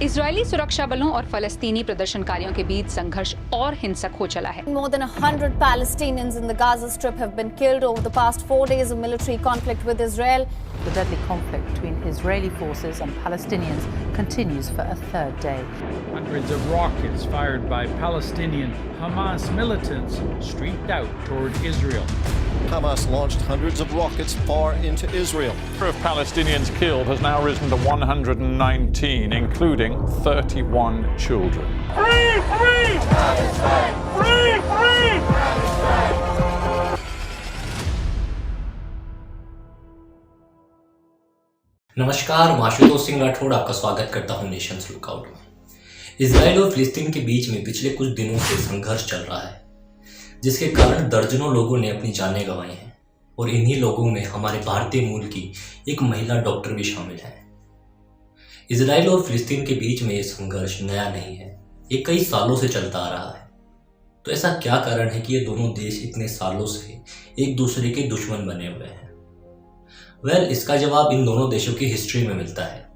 Israeli सुरक्षा बलों और फलस्तीनी प्रदर्शनकारियों के बीच संघर्ष और हिंसक हो चला है। More than 100 Palestinians in the Gaza Strip have been killed over the past 4 days of military conflict with Israel. The deadly conflict between Israeli forces and Palestinians continues for a third day. Hundreds of rockets fired by Palestinian Hamas militants streaked out toward Israel. Hamas launched hundreds of rockets far into Israel. The number of Palestinians killed has now risen to 119, including 31 children. Free! Free! Palestine! Free! Free! Palestine! नमस्कार, मैं आशुतोष सिंह राठौड़ आपका स्वागत करता हूं Nations lookout में। Israel और फिलिस्तीन के बीच में पिछले कुछ दिनों से संघर्ष चल रहा है, जिसके कारण दर्जनों लोगों ने अपनी जानें गंवाई हैं और इन्हीं लोगों में हमारे भारतीय मूल की एक महिला डॉक्टर भी शामिल है। इजराइल और फिलिस्तीन के बीच में ये संघर्ष नया नहीं है, ये कई सालों से चलता आ रहा है। तो ऐसा क्या कारण है कि ये दोनों देश इतने सालों से एक दूसरे के दुश्मन बने हुए हैं? इसका जवाब इन दोनों देशों की हिस्ट्री में मिलता है,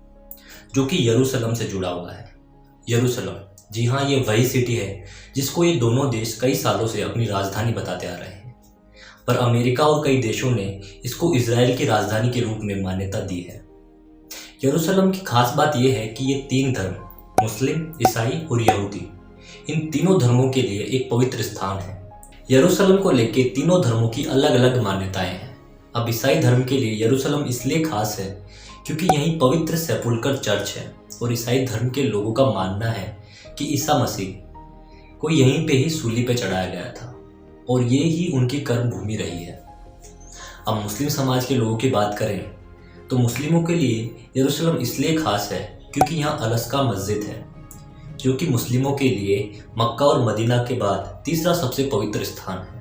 जो कि यरूशलेम से जुड़ा हुआ है। यरूशलेम, जी हाँ, ये वही सिटी है जिसको ये दोनों देश कई सालों से अपनी राजधानी बताते आ रहे हैं, पर अमेरिका और कई देशों ने इसको इजराइल की राजधानी के रूप में मान्यता दी है। यरूशलेम की खास बात यह है कि ये तीन धर्म, मुस्लिम, ईसाई और यहूदी, इन तीनों धर्मों के लिए एक पवित्र स्थान है। यरूशलेम को लेके तीनों धर्मों की अलग अलग मान्यताएं हैं। अब ईसाई धर्म के लिए यरूशलेम इसलिए खास है क्योंकि यहीं पवित्र सेपुल्कर चर्च है और ईसाई धर्म के लोगों का मानना है कि ईसा मसीह को यहीं पे ही सूली पे चढ़ाया गया था और ये ही उनकी कर्म भूमि रही है। अब मुस्लिम समाज के लोगों की बात करें तो मुस्लिमों के लिए यरूशलेम इसलिए खास है क्योंकि यहाँ अलस्का मस्जिद है, जो कि मुस्लिमों के लिए मक्का और मदीना के बाद तीसरा सबसे पवित्र स्थान है।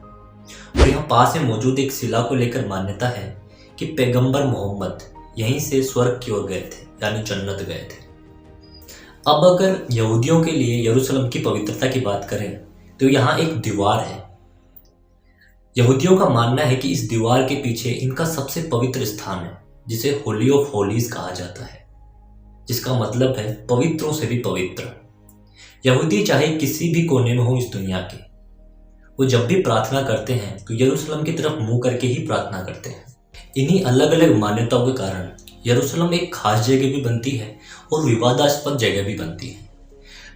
और यहाँ पास में मौजूद एक शिला को लेकर मान्यता है कि पैगंबर मोहम्मद यहीं से स्वर्ग की ओर गए थे, यानी जन्नत गए थे। अब अगर यहूदियों के लिए यरूशलेम की पवित्रता की बात करें तो यहाँ एक दीवार है। यहूदियों का मानना है कि इस दीवार के पीछे इनका सबसे पवित्र स्थान है, जिसे होली ऑफ होलीज कहा जाता है, जिसका मतलब है पवित्रों से भी पवित्र। यहूदी चाहे किसी भी कोने में हो इस दुनिया के, वो जब भी प्रार्थना करते हैं तो यरूशलेम की तरफ मुंह करके ही प्रार्थना करते हैं। इन्हीं अलग अलग मान्यताओं के कारण यरूशलेम एक खास जगह भी बनती है और विवादास्पद जगह भी बनती है,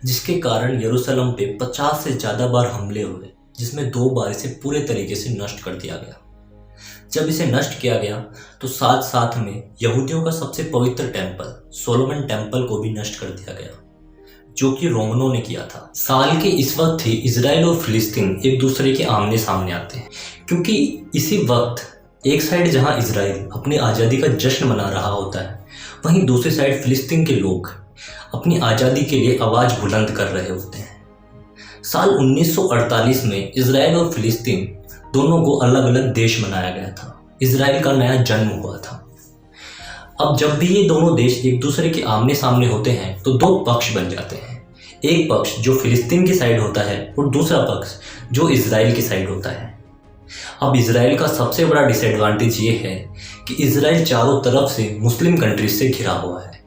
जिसके कारण यरूशलेम पे 50 से ज़्यादा बार हमले हुए, जिसमें 2 बार इसे पूरे तरीके से नष्ट कर दिया गया। जब इसे नष्ट किया गया तो साथ साथ में यहूदियों का सबसे पवित्र टेम्पल सोलोमन टेम्पल को भी नष्ट कर दिया गया, जो कि रोमनों ने किया था। साल के इस वक्त ही इजराइल और फिलिस्तीन एक दूसरे के आमने सामने आते हैं, क्योंकि इसी वक्त एक साइड जहां इजराइल अपनी आज़ादी का जश्न मना रहा होता है, वहीं दूसरी साइड फिलिस्तीन के लोग अपनी आज़ादी के लिए आवाज़ बुलंद कर रहे होते हैं। साल 1948 में इजराइल और फिलिस्तीन दोनों को अलग अलग देश बनाया गया था। इजराइल का नया जन्म हुआ था। अब जब भी ये दोनों देश एक दूसरे के आमने सामने होते हैं तो 2 पक्ष बन जाते हैं। एक पक्ष जो फिलिस्तीन की साइड होता है और दूसरा पक्ष जो इजराइल की साइड होता है। अब इजराइल का सबसे बड़ा डिसएडवांटेज ये है कि इजराइल चारों तरफ से मुस्लिम कंट्रीज से घिरा हुआ है,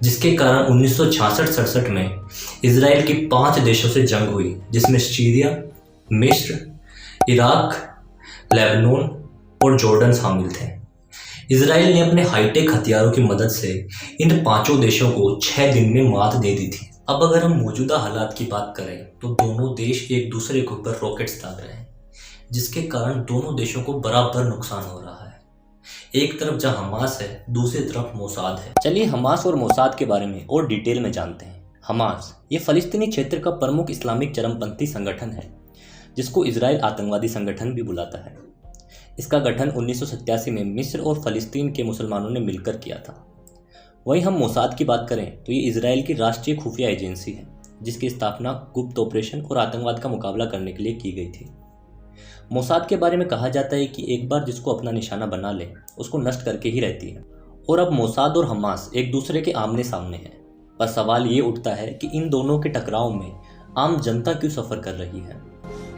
जिसके कारण 1966-67 में इजराइल की 5 देशों से जंग हुई, जिसमें सीरिया, मिस्र, इराक, लेबनान और जॉर्डन शामिल थे। इजराइल ने अपने हाईटेक हथियारों की मदद से इन 5 देशों को 6 दिन में मात दे दी थी। अब अगर हम मौजूदा हालात की बात करें तो दोनों देश एक दूसरे के ऊपर रॉकेट्स दाग रहे हैं, जिसके कारण दोनों देशों को बराबर नुकसान हो रहा है। एक तरफ जहां हमास है, दूसरी तरफ मोसाद है। चलिए हमास और मोसाद के बारे में और डिटेल में जानते हैं। हमास ये फलस्तीनी क्षेत्र का प्रमुख इस्लामिक चरमपंथी संगठन है, जिसको इजराइल आतंकवादी संगठन भी बुलाता है। इसका गठन 1987 में मिस्र और फलस्तीन के मुसलमानों ने मिलकर किया था। वहीं हम मोसाद की बात करें तो ये इजराइल की राष्ट्रीय खुफिया एजेंसी है, जिसकी स्थापना गुप्त ऑपरेशन और आतंकवाद का मुकाबला करने के लिए की गई थी। मोसाद के बारे में कहा जाता है कि एक बार जिसको अपना निशाना बना ले उसको नष्ट करके ही रहती है। और अब मोसाद और हमास एक दूसरे के आमने सामने हैं, पर सवाल ये उठता है कि इन दोनों के टकराव में आम जनता क्यों सफ़र कर रही है।